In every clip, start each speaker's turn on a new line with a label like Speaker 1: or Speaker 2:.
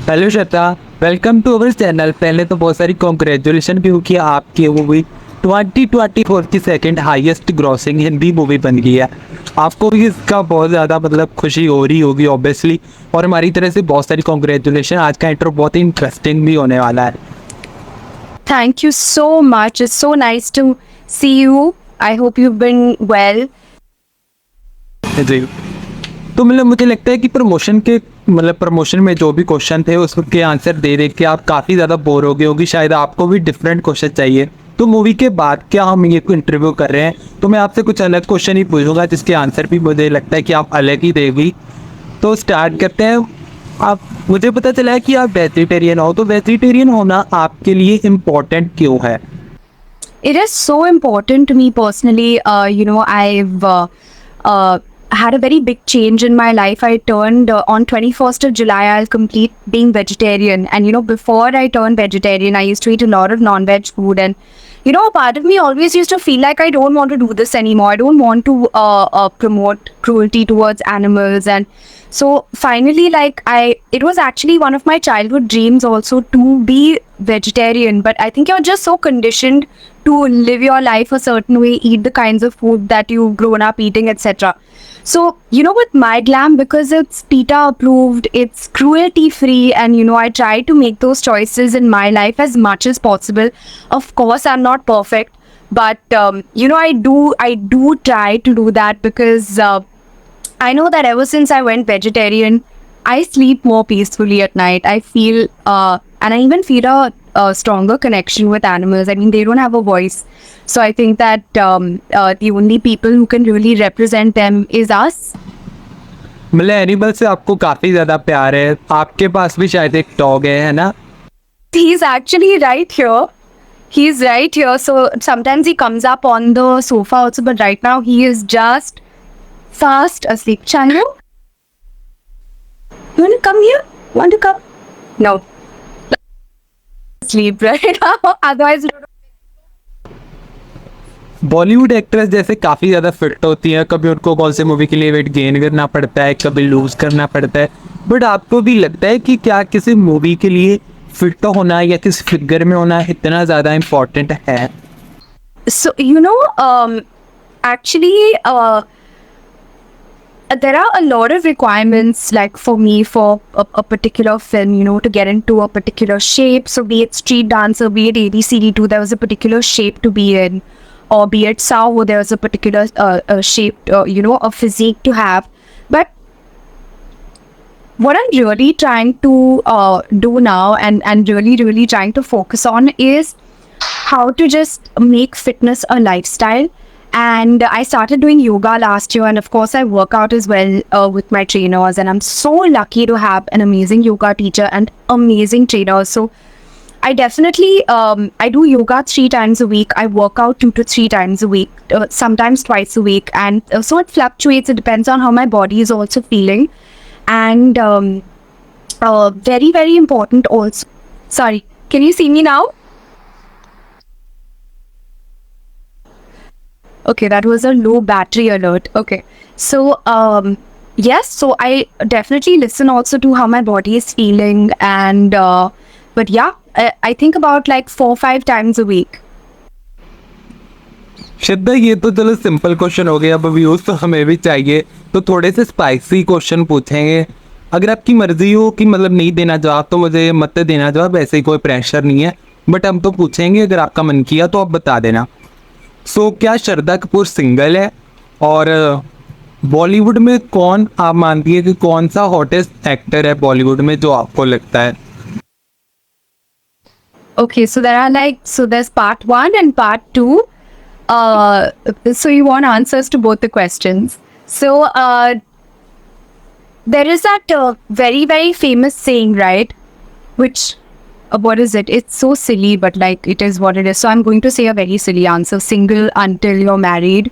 Speaker 1: Hello Shraddha, welcome to our channel. पहले तो बहुत सारी कॉन्ग्रेचुलेशन क्योंकि आपकी मूवी 2024 की second highest grossing Hindi movie बन गई है। आपको भी इसका बहुत ज़्यादा मतलब खुशी हो रही होगी ऑब्वियसली, और हमारी तरह से बहुत सारी कॉन्ग्रेचुलेशन। आज का इंट्रो बहुत ही इंटरेस्टिंग भी होने वाला है।
Speaker 2: Thank you so much. It's so nice to see you. I hope you've been well.
Speaker 1: जी, तो मतलब मुझे लगता है कि प्रमोशन में जो भी क्वेश्चन थे उसके आंसर दे दे के आप काफ़ी ज़्यादा बोर हो गए होगी, शायद आपको भी डिफरेंट क्वेश्चन चाहिए। तो मूवी के बाद क्या हम ये इंटरव्यू कर रहे हैं, तो मैं आपसे कुछ अलग क्वेश्चन ही पूछूंगा जिसके आंसर भी मुझे लगता है कि आप अलग ही देगी। तो स्टार्ट करते हैं। आप मुझे पता चला है कि आप वेजिटेरियन हो, तो वेजिटेरियन होना आपके लिए इम्पोर्टेंट क्यों है?
Speaker 2: It is so important to me personally. I've had a very big change in my life. I turned on 21st of July, I'll complete being vegetarian. And, before I turned vegetarian, I used to eat a lot of non-veg food. And, a part of me always used to feel like I don't want to do this anymore. I don't want to promote cruelty towards animals. And so finally, it was actually one of my childhood dreams also to be vegetarian. But I think you're just so conditioned to live your life a certain way, eat the kinds of food that you've grown up eating, etc. So, with My Glam, because it's PETA approved, it's cruelty free, and, I try to make those choices in my life as much as possible. Of course, I'm not perfect, but, I do try to do that because I know that ever since I went vegetarian, I sleep more peacefully at night. I feel, and I even feel a stronger connection with animals. I mean, they don't have a voice. So I think that the only people who can really represent them is us.
Speaker 1: मतलब animal से आपको काफ़ी ज़्यादा प्यार है। आपके पास भी शायद एक डॉग है ना?
Speaker 2: He's actually right here. He's right here. So sometimes he comes up on the sofa also, but right now he is just fast asleep. Chandu, you want to come here? Want to come? No. Sleep right now. Otherwise,
Speaker 1: Bollywood actress जैसे काफ़ी ज़्यादा fit होती हैं, कभी उनको कौन से movie के लिए वेट गेन करना पड़ता है, कभी लूज़ करना पड़ता है। बट आपको भी लगता है कि क्या किसी मूवी के लिए फिट होना या किस फिगर में होना इतना ज़्यादा इम्पोर्टेंट है?
Speaker 2: so actually, there are a lot of requirements, like for me, for a particular film, to get into a particular shape. So be it street dancer, be it ABCD2, there was a particular shape to be in, or be it Sao, there was a particular shape, a physique to have. But what I'm really trying to do now, and really trying to focus on, is how to just make fitness a lifestyle. And I started doing yoga last year, and of course I work out as well with my trainers, and I'm so lucky to have an amazing yoga teacher and amazing trainers. So I definitely I do yoga 3 times a week. I work out 2 to 3 times a week, sometimes twice a week, and so it fluctuates. It depends on how my body is also feeling. And very, very important also. Sorry, can you see me now? Okay, that was a low battery alert. Okay, so yes, so I definitely listen also to how my body is feeling, and but yeah, I think about like 4-5 times a week.
Speaker 1: श्रद्धा, ये तो चलो simple question हो गया, अब views तो हमें भी चाहिए, तो थोड़े से स्पाइसी क्वेश्चन पूछेंगे। अगर आपकी मर्जी हो कि मतलब नहीं देना जवाब तो मुझे मत देना जवाब, ऐसे ही कोई प्रेशर नहीं है, बट हम तो पूछेंगे, अगर आपका मन किया तो आप बता देना। सो क्या श्रद्धा कपूर सिंगल है? और बॉलीवुड में कौन आप मानती है कि कौन सा हॉटेस्ट एक्टर है बॉलीवुड में जो आपको लगता है?
Speaker 2: Okay, so there's part 1 and part 2. So you want answers to both the questions. So there is that very, very famous saying, right? Which, what is it? It's so silly, but like it is what it is. So I'm going to say a very silly answer: single until you're married.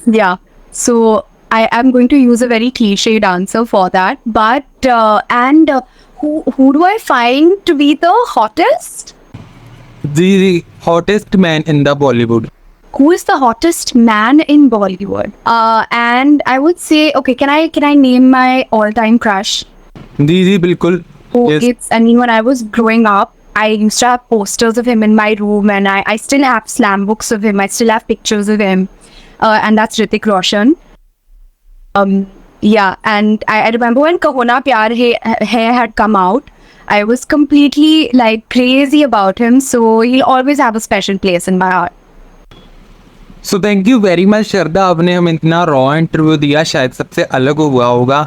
Speaker 2: Yeah. So I am going to use a very cliched answer for that. But who do I find to be the hottest?
Speaker 1: The hottest man in the Bollywood.
Speaker 2: Who is the hottest man in Bollywood? And I would say, okay, can I name my all-time crush?
Speaker 1: जी जी बिल्कुल.
Speaker 2: Oh,
Speaker 1: Yes.
Speaker 2: it's, I mean, when I was growing up, I used to have posters of him in my room, and I still have slam books of him. I still have pictures of him. And that's Hrithik Roshan. Yeah, and I remember when Kahona Pyar Hai had come out, I was completely like crazy about him. So he'll always have a special place in my heart.
Speaker 1: So thank you very much Shraddha, आपने हमें इतना raw interview दिया, शायद सबसे अलग हुआ होगा.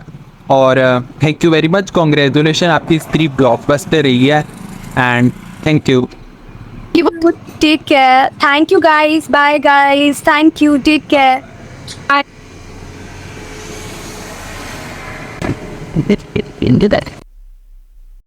Speaker 1: और thank you very much, congratulation, आपकी स्त्री ब्लॉकबस्टर रही है. And thank you.
Speaker 2: You would take care. Thank you, guys. Bye, guys. Thank you. Take care. Bye.
Speaker 3: Into that.